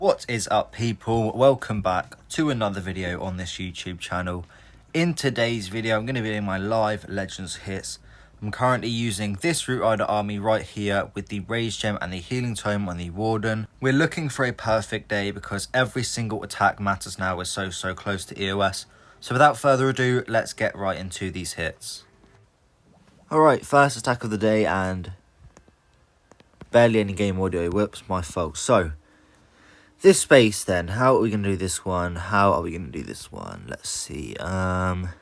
What is up, people? Welcome back to another video on this YouTube channel. In today's video, I'm going to be doing my live Legends hits. I'm currently using this Root Rider army right here with the Rage Gem and the Healing Tome on the Warden. We're looking for a perfect day because every single attack matters now. We're so close to EOS. So without further ado, let's get right into these hits. Alright, first attack of the day and barely any game audio. Whoops, my fault. So this space then, how are we going to do this one? How are we going to do this one? Let's see. Gonna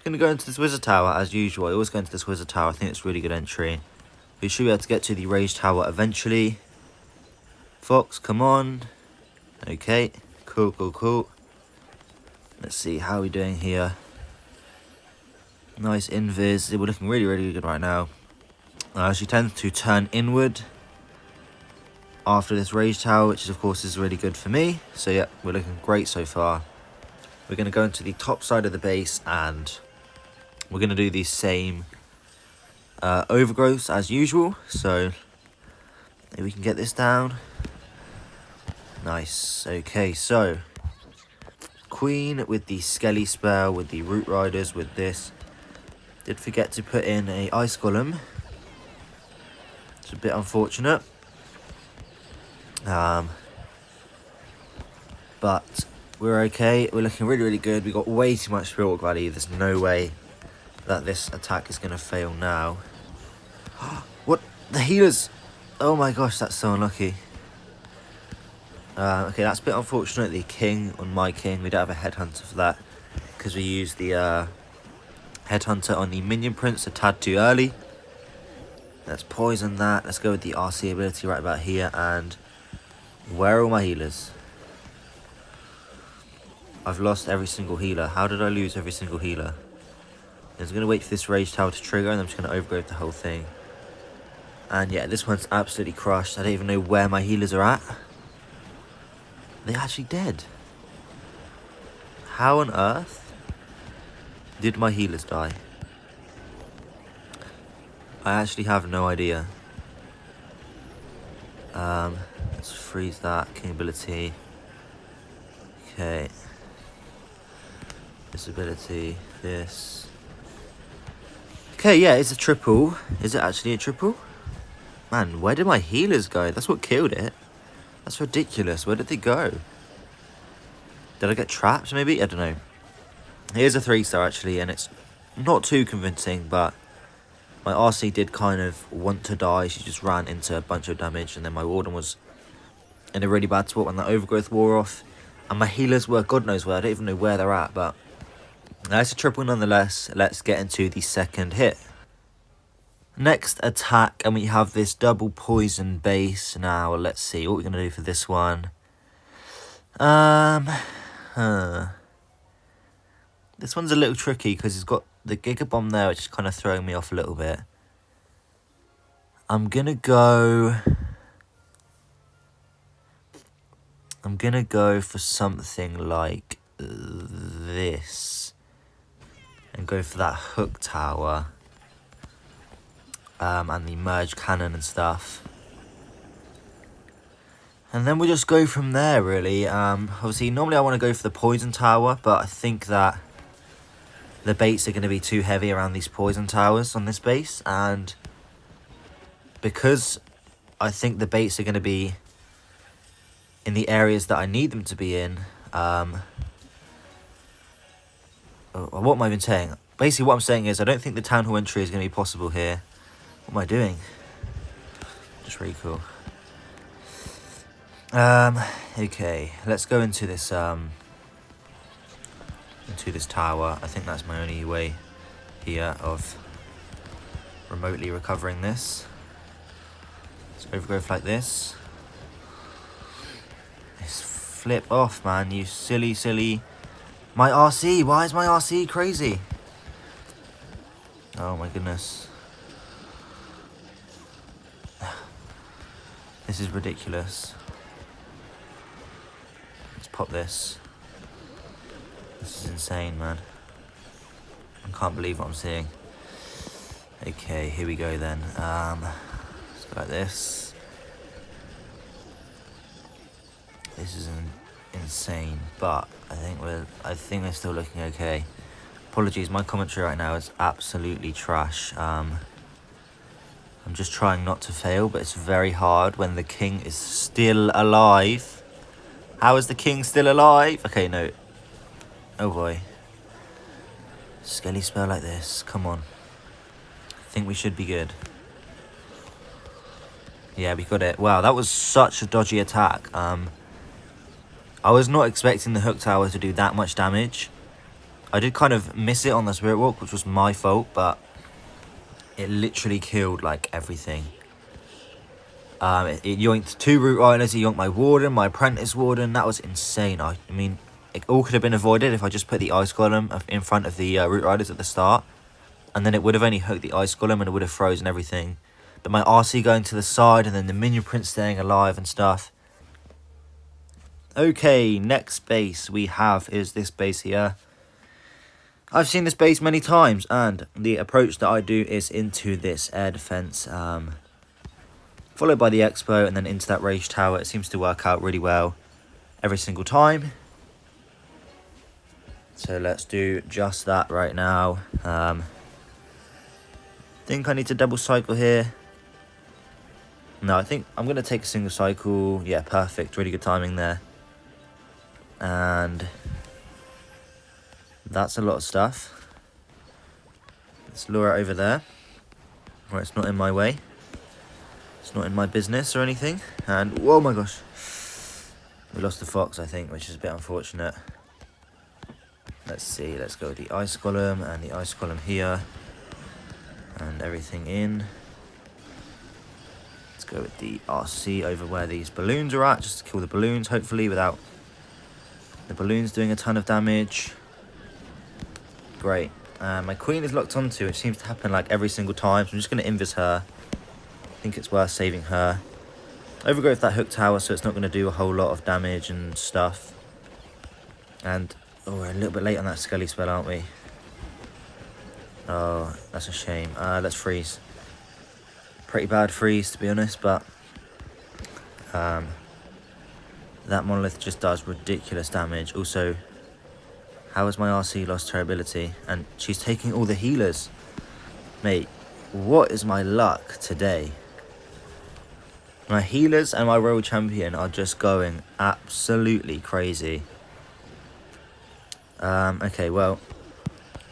go into this Wizard Tower as usual. I always go into this Wizard Tower. I think it's a really good entry. We should be able to get to the Rage Tower eventually. Fox, come on. Okay, cool. Let's see, how are we doing here? Nice invis. We're looking really good right now. She tends to turn inward after this Rage Tower, which of course is really good for me. So yeah, we're looking great so far. We're going to go into the top side of the base and we're going to do the same overgrowths as usual. So maybe we can get this down. Nice. Okay, so Queen with the Skelly spell, with the Root Riders, with this. Did forget to put in a Ice Golem. It's a bit unfortunate. But we're okay. We're looking really good. We got way too much Spirit Walk value. There's no way that this attack is going to fail now. What? The healers! Oh my gosh, that's so unlucky. Okay, that's a bit unfortunate. The king on my king. We don't have a headhunter for that because we used the headhunter on the minion prince a tad too early. Let's poison that. Let's go with the RC ability right about here. And where are all my healers? I've lost every single healer. How did I lose every single healer? I'm just going to wait for this Rage Tower to trigger and I'm just going to overgrowth the whole thing. And yeah, this one's absolutely crushed. I don't even know where my healers are at. They're actually dead. How on earth did my healers die? I actually have no idea. Let's freeze that king ability. Okay. This ability, this. Okay, yeah, it's a triple. Is it actually a triple? Man, where did my healers go? That's what killed it. That's ridiculous. Where did they go? Did I get trapped maybe? I don't know. Here's a 3-star actually, and it's not too convincing, but my RC did kind of want to die. She just ran into a bunch of damage, and then my Warden was in a really bad spot when the overgrowth wore off. And my healers were God knows where. I don't even know where they're at, but that's a triple nonetheless. Let's get into the second hit. Next attack, and we have this double poison base. Now, let's see what we're going to do for this one. This one's a little tricky because it's got the Giga Bomb there, which is kind of throwing me off a little bit. I'm gonna go for something like this and go for that hook tower and the merge cannon and stuff. And then we'll just go from there, really. Obviously, normally I want to go for the poison tower, but I think that the baits are going to be too heavy around these poison towers on this base, and because I think the baits are going to be in the areas that I need them to be in, what am I even saying? Basically what I'm saying is I don't think the town hall entry is going to be possible here. What am I doing? Just really cool. Okay, let's go into this tower. I think that's my only way here of remotely recovering this. Let's overgrowth like this. Let's flip off, man, you silly. My RC, why is my RC crazy? Oh my goodness. This is ridiculous. Let's pop this. This is insane, man. I can't believe what I'm seeing. Okay, here we go then. Let's Like this. This is insane, but I think we're still looking okay. Apologies, my commentary right now is absolutely trash. I'm just trying not to fail, but it's very hard when the king is still alive. How is the king still alive? Okay, no. Oh boy. Skelly spell like this. Come on. I think we should be good. Yeah, we got it. Wow, that was such a dodgy attack. I was not expecting the hook tower to do that much damage. I did kind of miss it on the Spirit Walk, which was my fault, but it literally killed, like, everything. It yoinked 2 Root Riders, it yoinked my Warden, my Apprentice Warden. That was insane. I mean, it all could have been avoided if I just put the Ice Golem in front of the Root Riders at the start. And then it would have only hooked the Ice Golem and it would have frozen everything. But my RC going to the side and then the Minion Prince staying alive and stuff. Okay, next base we have is this base here. I've seen this base many times, and the approach that I do is into this air defense, followed by the Expo and then into that Rage Tower. It seems to work out really well every single time. So let's do just that right now. Think I need to double cycle here. No, I think I'm going to take a single cycle. Yeah, perfect. Really good timing there. And that's a lot of stuff. Let's lure it over there, where it's not in my way. It's not in my business or anything. And, oh my gosh. We lost the fox, I think, which is a bit unfortunate. Let's see, let's go with the Ice Golem and the Ice Golem here. And everything in. Let's go with the RC over where these balloons are at, just to kill the balloons, hopefully, without the balloons doing a ton of damage. Great. My queen is locked onto, which seems to happen like every single time, so I'm just going to invis her. I think it's worth saving her. Overgrowth that hook tower, so it's not going to do a whole lot of damage and stuff. And, oh, we're a little bit late on that Skelly spell, aren't we? Oh, that's a shame. Let's freeze. Pretty bad freeze, to be honest, but that monolith just does ridiculous damage. Also, how has my RC lost her ability? And she's taking all the healers. Mate, what is my luck today? My healers and my Royal Champion are just going absolutely crazy. Okay, well,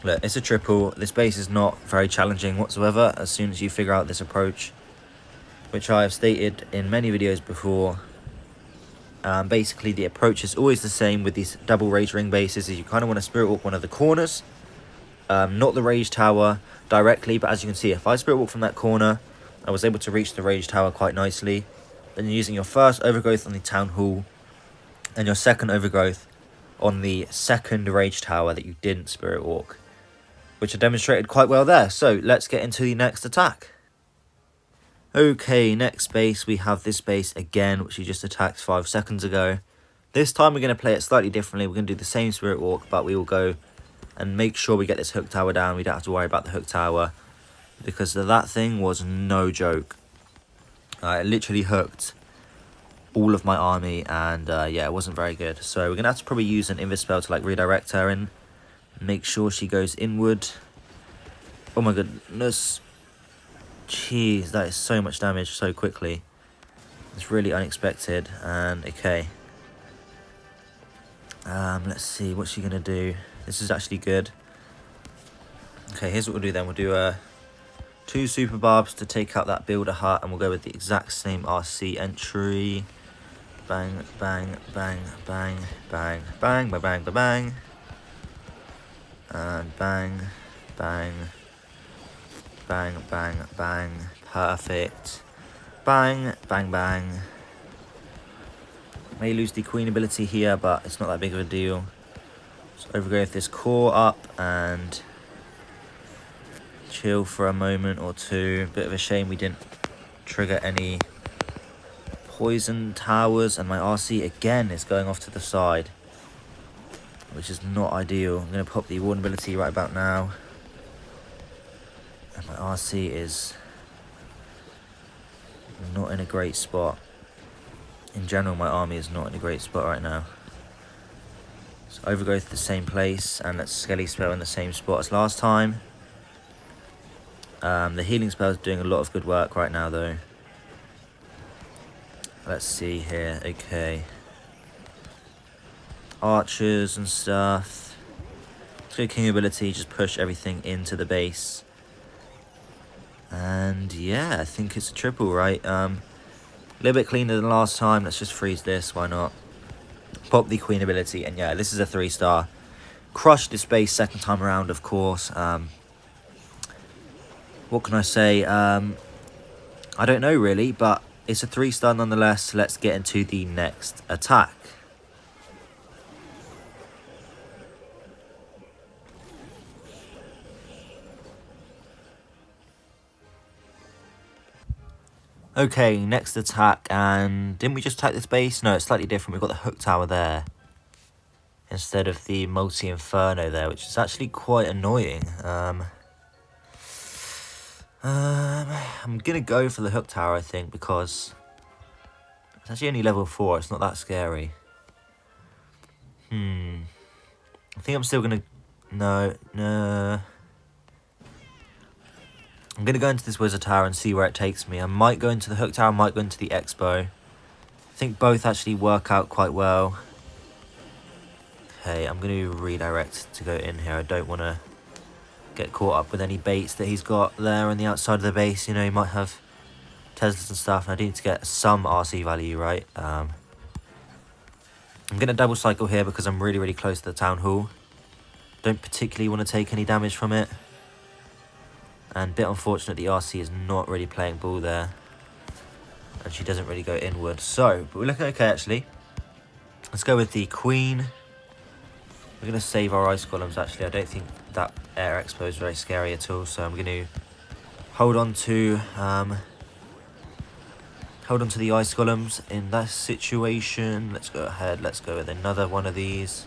look, it's a triple. This base is not very challenging whatsoever as soon as you figure out this approach, which I have stated in many videos before. Basically, the approach is always the same with these double Rage Ring bases. Is you kind of want to Spirit Walk one of the corners, not the Rage Tower directly, but as you can see, if I Spirit Walk from that corner, I was able to reach the Rage Tower quite nicely. Then you're using your first Overgrowth on the Town Hall, and your second Overgrowth on the second Rage Tower that you didn't Spirit Walk, which I demonstrated quite well there. So let's get into the next attack. Okay, next base, we have this base again, which we just attacked 5 seconds ago. This time we're going to play it slightly differently. We're going to do the same Spirit Walk, but we will go and make sure we get this hook tower down. We don't have to worry about the hook tower, because that thing was no joke. It literally hooked all of my army, and yeah, it wasn't very good. So we're going to have to probably use an invis spell to like redirect her and make sure she goes inward. Oh my goodness. Jeez, that is so much damage so quickly. It's really unexpected. And okay. Let's see, what's she going to do? This is actually good. Okay, here's what we'll do then. We'll do 2 Super Barbs to take out that Builder Hut, and we'll go with the exact same RC entry. Bang, bang, bang, bang, bang, bang, bang, bang, bang, bang. And bang, bang, bang, bang, bang. Perfect. Bang, bang, bang. May lose the Queen ability here, but it's not that big of a deal. So Overgrowth this core up and chill for a moment or two. Bit of a shame we didn't trigger any poison towers, and my RC again is going off to the side, which is not ideal. I'm going to pop the Warden ability right about now, and my RC is in a great spot. In general, my army is not in a great spot right now. So Overgrowth the same place, and let's Skelly Spell in the same spot as last time. The healing spell is doing a lot of good work right now though. Let's see here, okay. Archers and stuff. Let's go King ability, just push everything into the base. And yeah, I think it's a triple, right? A little bit cleaner than last time. Let's just freeze this, why not? Pop the Queen ability, and yeah, this is a 3-star. Crushed this base second time around, of course. What can I say? I don't know really, but it's a 3-star nonetheless. Let's get into the next attack. Okay, next attack, and didn't we just attack this base? No, it's slightly different. We've got the hook tower there instead of the multi-inferno there, which is actually quite annoying. I'm gonna go for the hook tower, I think, because it's actually only level 4. It's not that scary. I think I'm still gonna... No. I'm going to go into this Wizard Tower and see where it takes me. I might go into the Hook Tower, I might go into the Expo. I think both actually work out quite well. Okay, I'm going to redirect to go in here. I don't want to get caught up with any baits that he's got there on the outside of the base. You know, he might have Teslas and stuff, and I do need to get some RC value, right? I'm going to double cycle here because I'm really, really close to the Town Hall. Don't particularly want to take any damage from it. And a bit unfortunate the RC is not really playing ball there. And she doesn't really go inward. So, but we're looking okay actually. Let's go with the Queen. We're going to save our Ice Golems actually. I don't think that Air Expo is very scary at all. So I'm going to hold on to the Ice Golems in that situation. Let's go ahead. Let's go with another one of these.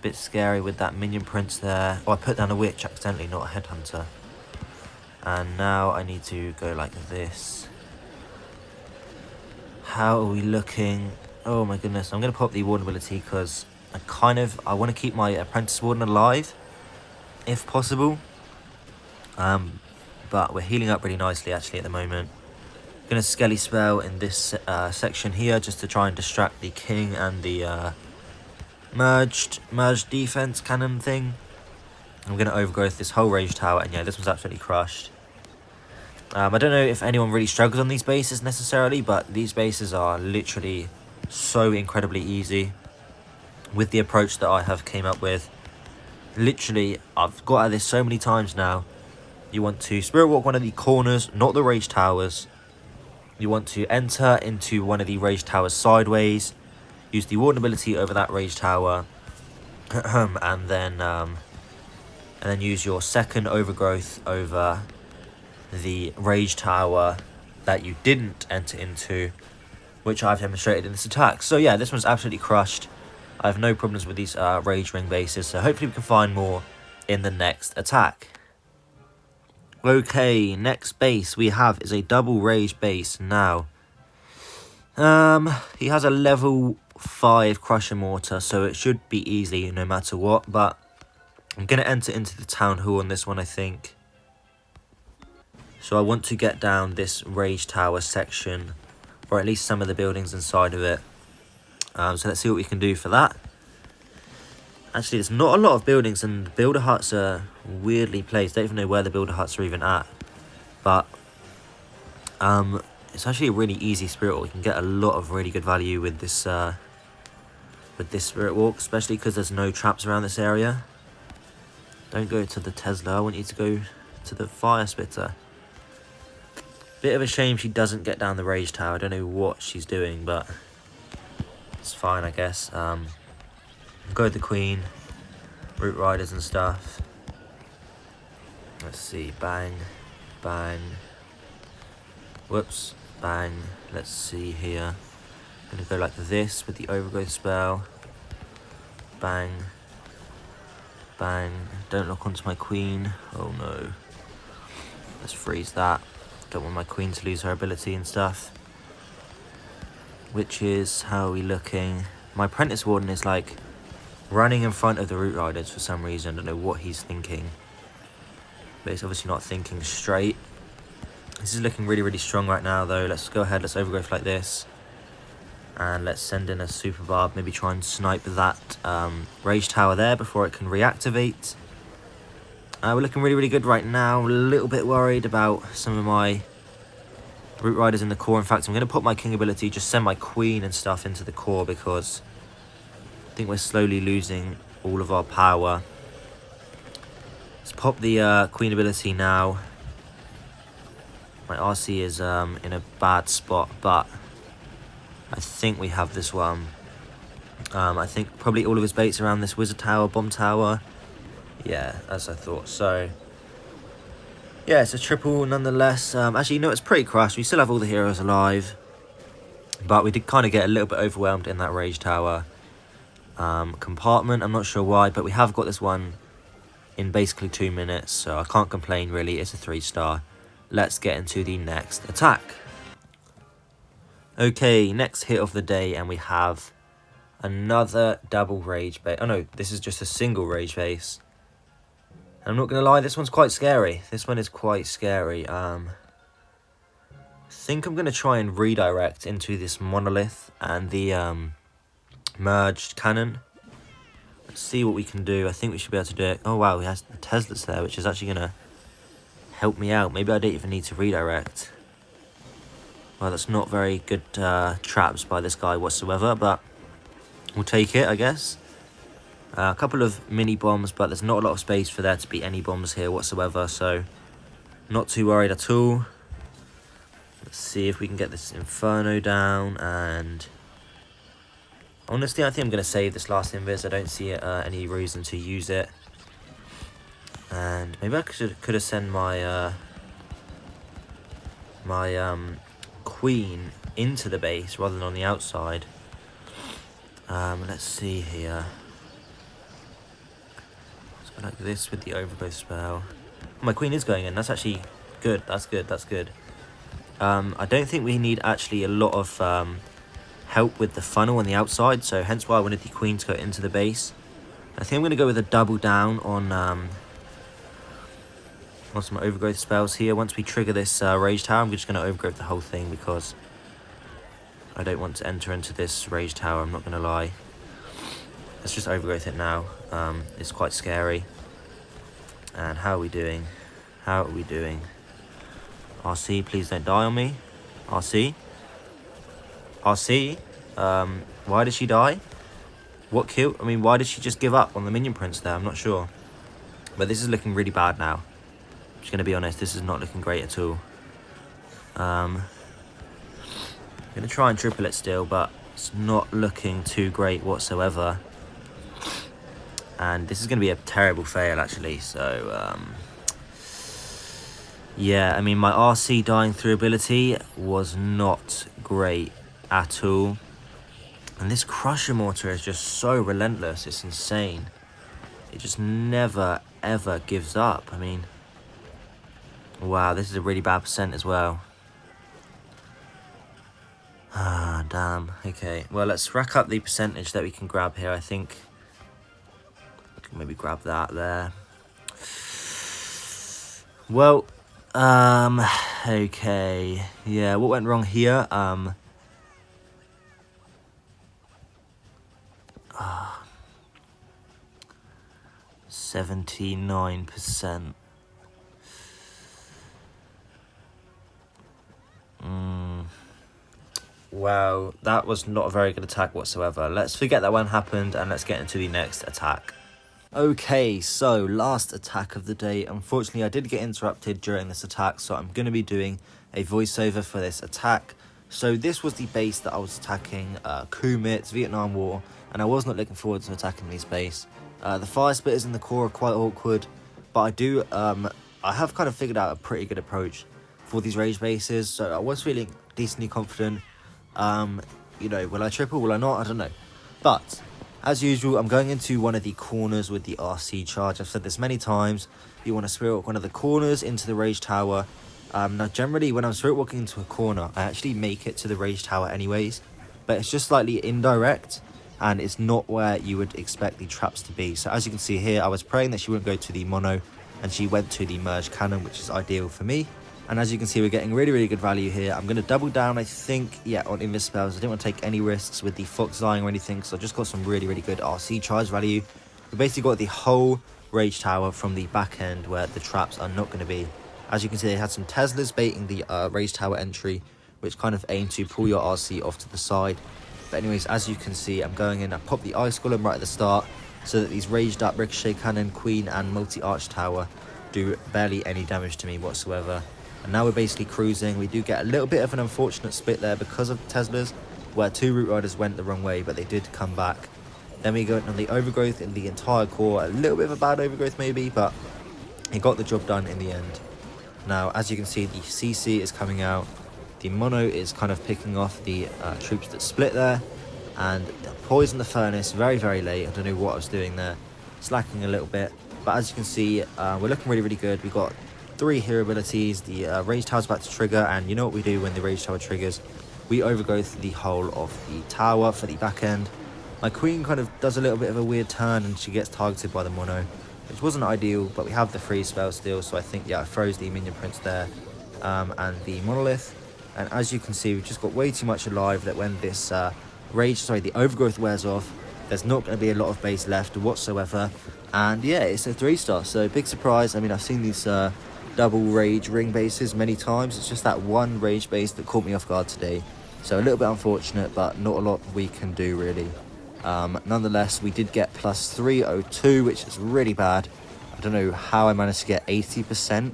Bit scary with that Minion Prince there. Oh, I put down a Witch accidentally, not a Headhunter. And now I need to go like this. How are we looking? Oh my goodness. I'm going to pop the Warden ability because I want to keep my Apprentice Warden alive, if possible. But we're healing up really nicely actually at the moment. I'm going to Skelly Spell in this section here just to try and distract the King and the merged defense cannon thing. I'm going to Overgrowth this whole Rage Tower, and yeah, this one's absolutely crushed. I don't know if anyone really struggles on these bases necessarily, but these bases are literally so incredibly easy with the approach that I have came up with. Literally, I've got at this so many times now. You want to Spirit Walk one of the corners, not the Rage Towers. You want to enter into one of the Rage Towers sideways, use the Warden ability over that Rage Tower, and then use your second Overgrowth over the Rage Tower that you didn't enter into, which I've demonstrated in this attack. So yeah, this one's absolutely crushed. I have no problems with these Rage Ring bases, so hopefully we can find more in the next attack. Okay, next base we have is a double Rage base now. He has a level 5 Crusher Mortar, so it should be easy no matter what, but I'm going to enter into the Town Hall on this one, I think. So I want to get down this Rage Tower section, or at least some of the buildings inside of it. So let's see what we can do for that. Actually, there's not a lot of buildings, and the Builder Huts are weirdly placed. I don't even know where the Builder Huts are even at. But it's actually a really easy Spirit Walk. You can get a lot of really good value with this Spirit Walk, especially because there's no traps around this area. Don't go to the Tesla. I want you to go to the Fire Spitter. Bit of a shame she doesn't get down the Rage Tower. I don't know what she's doing, but it's fine, I guess. Go with the Queen, Root Riders and stuff. Let's see. Bang. Bang. Whoops. Bang. Let's see here. I'm going to go like this with the Overgrowth spell. Bang. Bang. Don't lock onto my Queen. Oh no. Let's freeze that. Don't want my queen to lose her ability and stuff. Which is, how are we looking? My Apprentice Warden is like running in front of the Root Riders for some reason. I don't know what he's thinking. But he's obviously not thinking straight. This is looking really, really strong right now though. Let's go ahead, let's overgrowth like this. And let's send in a Super Barb, maybe try and snipe that Rage Tower there before it can reactivate. We're looking really, really good right now. A little bit worried about some of my Root Riders in the core. In fact, I'm going to put my King ability, just send my Queen and stuff into the core because I think we're slowly losing all of our power. Let's pop the Queen ability now. My RC is in a bad spot, but I think we have this one. I think probably all of his baits around this Wizard Tower, Bomb Tower. Yeah, as I thought. So, yeah, it's a triple nonetheless. Actually, you know, it's pretty crushed. We still have all the heroes alive. But we did kind of get a little bit overwhelmed in that Rage Tower compartment. I'm not sure why, but we have got this one in basically 2 minutes. So I can't complain, really. It's a 3-star. Let's get into the next attack. Okay, next hit of the day, and we have another double rage base. Oh no, this is just a single rage base. I'm not gonna lie, this one's quite scary. This one is quite scary. I think I'm gonna try and redirect into this monolith and the merged cannon. Let's see what we can do. I think we should be able to do it. Oh wow, we have the Teslas there, which is actually gonna help me out. Maybe I don't even need to redirect. Well, that's not very good traps by this guy whatsoever, but we'll take it, I guess. A couple of mini bombs, but there's not a lot of space for there to be any bombs here whatsoever, so not too worried at all. Let's see if we can get this Inferno down, and honestly, I think I'm going to save this last Invis. I don't see any reason to use it. And maybe I could have sent my Queen into the base rather than on the outside. Let's see here. Let's go like this with the overgrowth spell. My Queen is going in. That's actually good. That's good. That's good. I don't think we need actually a lot of help with the funnel on the outside, so hence why I wanted the Queen to go into the base. I think I'm going to go with a double down on some overgrowth spells here. Once we trigger this Rage Tower, I'm just going to overgrowth the whole thing because I don't want to enter into this Rage Tower, I'm not going to lie. Let's just overgrowth it now. It's quite scary. And how are we doing? How are we doing? RC, please don't die on me. RC? RC? Why did she die? What killed? I mean, why did she just give up on the Minion Prince there? I'm not sure. But this is looking really bad now. I'm just going to be honest, this is not looking great at all. I'm going to try and triple it still, but it's not looking too great whatsoever. And this is going to be a terrible fail, actually. So, yeah, I mean, my RC dying through ability was not great at all. And this Crusher Mortar is just so relentless. It's insane. It just never, ever gives up. I mean, wow, this is a really bad percent as well. Ah, damn. Okay, well, let's rack up the percentage that we can grab here. I think we can maybe grab that there. Well, okay. Yeah, what went wrong here? 79%. Wow, that was not a very good attack whatsoever. Let's forget that one happened and let's get into the next attack. Okay, so last attack of the day. Unfortunately, I did get interrupted during this attack, so I'm going to be doing a voiceover for this attack. So this was the base that I was attacking, Kumits, Vietnam War, and I was not looking forward to attacking this base. The fire spitters in the core are quite awkward, but I have kind of figured out a pretty good approach for these rage bases, so I was feeling decently confident. You know, will I triple, will I not? I don't know. But as usual, I'm going into one of the corners with the RC charge. I've said this many times. You want to spirit one of the corners into the Rage Tower Now, generally, when I'm spirit walking into a corner, I actually make it to the rage tower anyways, but it's just slightly indirect, and it's not where you would expect the traps to be. So as you can see here, I was praying that she wouldn't go to the mono, and she went to the merge cannon, which is ideal for me. And as you can see, we're getting really, really good value here. I'm going to double down, I think, yeah, on invis spells. I didn't want to take any risks with the fox dying or anything, so I just got some really, really good RC charge value. We basically got the whole rage tower from the back end where the traps are not going to be. As you can see, they had some Teslas baiting the rage tower entry, which kind of aim to pull your RC off to the side. But anyways, as you can see, I'm going in, I pop the ice golem right at the start, so that these raged up ricochet cannon, queen and multi-arch tower do barely any damage to me whatsoever. And now we're basically cruising. We do get a little bit of an unfortunate split there because of Teslas, where 2 root riders went the wrong way, but they did come back. Then we go on the overgrowth in the entire core, a little bit of a bad overgrowth maybe, but it got the job done in the end. Now, as you can see, the CC is coming out. The mono is kind of picking off the troops that split there. And poison the furnace very, very late. I don't know what I was doing there. Slacking a little bit. But as you can see, we're looking really, really good. We've got 3 hero abilities. The rage tower's about to trigger. And you know what we do when the rage tower triggers? We overgrowth the whole of the tower for the back end. My queen kind of does a little bit of a weird turn and she gets targeted by the mono, which wasn't ideal, but we have the free spell still, so I think, yeah, I froze the minion prince there, and the monolith. And as you can see, we've just got way too much alive that when this the overgrowth wears off, there's not going to be a lot of base left whatsoever. And yeah, it's a 3-star, so big surprise. I mean, I've seen these double rage ring bases many times. It's just that one rage base that caught me off guard today. So a little bit unfortunate, but not a lot we can do really. Nonetheless, we did get plus 302, which is really bad. I don't know how I managed to get 80%,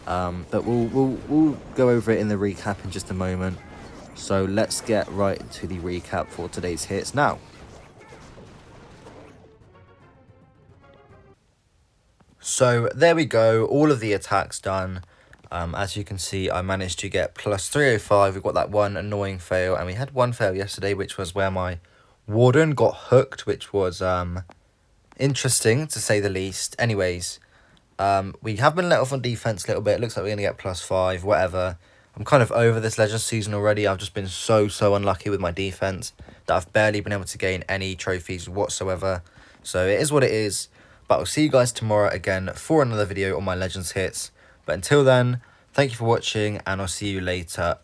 but we'll go over it in the recap in just a moment. So let's get right into the recap for today's hits now. So there we go, all of the attacks done. As you can see, I managed to get plus 305. We've got that one annoying fail, and we had one fail yesterday, which was where my warden got hooked, which was interesting to say the least. Anyways, we have been let off on defense a little bit. It looks like we're going to get plus 5, whatever. I'm kind of over this Legends season already. I've just been so unlucky with my defense that I've barely been able to gain any trophies whatsoever. So it is what it is. But I'll see you guys tomorrow again for another video on my Legends hits. But until then, thank you for watching and I'll see you later.